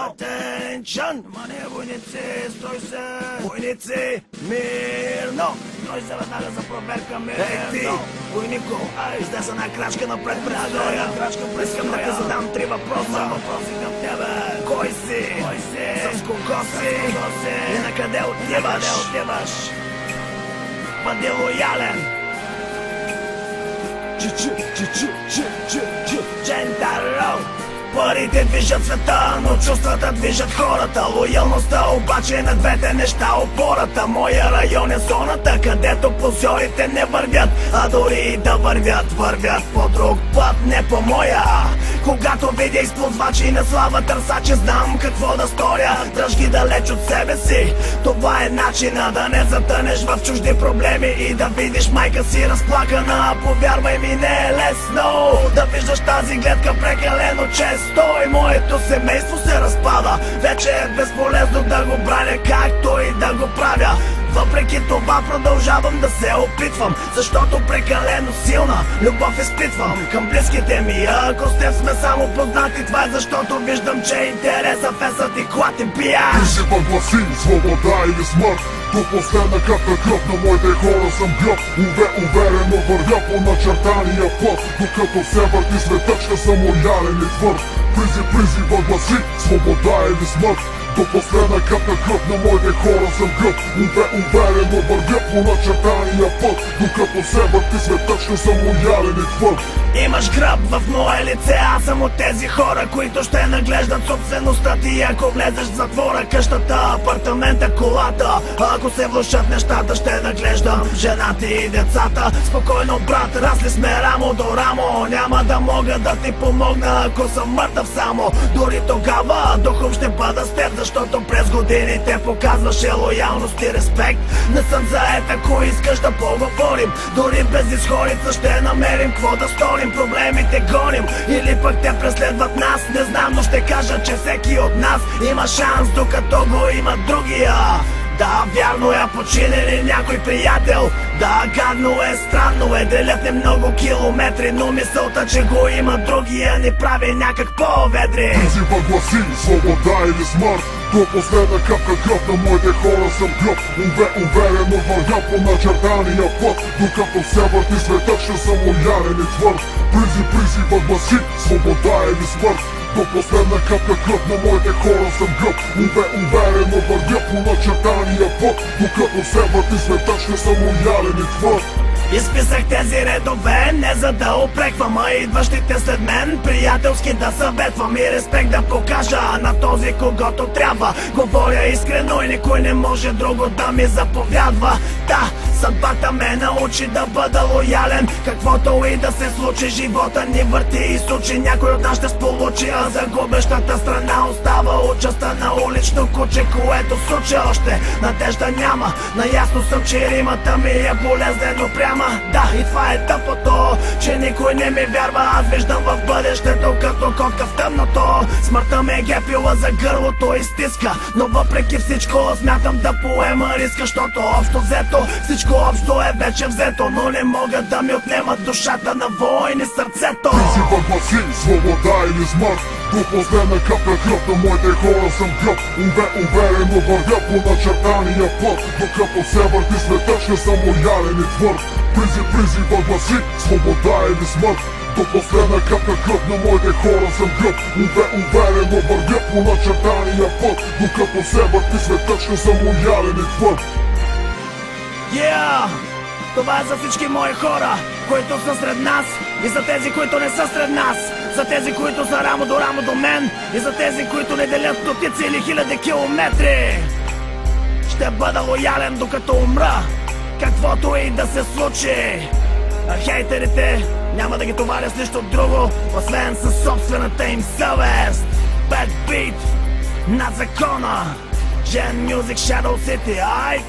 Attention! Внимание, войници, строй се! Войници, мирно! Строй се веднага за проверка, мирно! Ей ти, войнико, излез една крачка напред пред строя! Искам да те задам 3 въпроса! Въпроси към тебе! Кой си? С кого си? И на къде отиваш? Бъди лоялен! Джентаро! Парите движат света, но чувствата движат хората. Лоялността обаче е на двете неща опората. Моя район е зоната, където позорите не вървят, а дори и да вървят по друг път, не по моя. Когато видя използвачи на слава търсачи, знам какво да сторя. Дръж ги далеч от себе си, това е начина да не затънеш в чужди проблеми и да видиш майка си разплакана. Повярвай ми, не е лесно да виждаш тази гледка прекалено често. И моето семейство се разпада. Вече е безполезно да го браня, както и да го правя. Въпреки това продължавам да се опитвам, защото прекалено силна любов изпитвам към близките ми. Ако с теб сме само познати, това е защото виждам, че интереса фесът и клатим пия. Ти си въгласи, свобода или смърт. До последна капка кръв на моите хора съм гръб. Уверено вървя по начертания път. Докато се върти светът, ще съм лоялен и твърд. Призи въгласи, свобода или смърт. До последна капка кръв на моите хора съм гръб. Уверено вървя по начертания път. Докато се върти светът, ще съм лоялен и твърд. Имаш гръб в мое лице, аз съм от тези хора, които ще наглеждат собствеността ти. Ако влезеш в затвора, къщата, апартамента, колата, ако се влошат нещата, ще наглеждам жената и децата. Спокойно, брат, расли сме рамо до рамо. Няма да мога да ти помогна, ако съм мъртъв само. Дори тогава духом ще бъда с теб, защото през годините показваше лоялност и респект. Не съм заед, ако искаш да поговорим. Дори без изходица ще намерим какво да сторим. Проблемите гоним или пък те преследват нас. Не знам, но ще кажа, че всеки от нас има шанс, докато го има другия. Да, вярно е, починали някой приятел. Да, гадно е, странно е, делят не много километри, но мисълта, че го има другия, ни прави някак по-ведри. Призи въгласи, свобода или смърт. До последна капка кръв на моите хора съм гръб. Уверено вървя по начертания път. Докато се върти светът, ще съм лоялен и твърд. Призи въгласи, свобода или смърт. До последна капка кръв на моите хора съм гръб. Уверено вървя по начертания път. Докато се върти светът, ще съм лоялен и твърд. Изписах тези редове не за да опреквам, а идващите след мен приятелски да съветвам и респект да покажа на този, когото трябва. Говоря искрено и никой не може друго да ми заповядва. Да, съдбата ме научи да бъда лоялен. Каквото и да се случи, живота ни върти и сучи. Някой от нас ще сполучи, а за губещата страна остава участа на улично куче, което суче още. Надежда няма, наясно съм, че римата ми е болезнено пряма. Да, и това е тъпото, че никой не ми вярва. Аз виждам в бъдещето като котка в тъмното. Смъртта ме е гепила за гърлото и стиска, но въпреки всичко смятам да поема риска, защото общо взето всичко общо е вече взето, но не могат да ми отнемат душата на войни сърцето. Призи въгласи, свобода или смърт. До последна капка кръв на моите хора съм гръб. Уверено вървя по начертания път. Докато се върти светът, ще съм лоялен и твърд. Призи въгласи, свобода или смърт. До последна капка кръв на моите хора съм гръб. Уверено вървя по начертания път. Докато се върти светът, ще съм лоялен и твърд. Това е за всички мои хора, които са сред нас, и за тези, които не са сред нас. За тези, които са рамо до мен, и за тези, които не делят стотици или хиляди километри. Ще бъда лоялен докато умра, каквото и да се случи. А хейтерите няма да ги товаря с нищо друго, освен със собствената им съвест. Bad beat над закона. Gen Music Shadow City. Ай!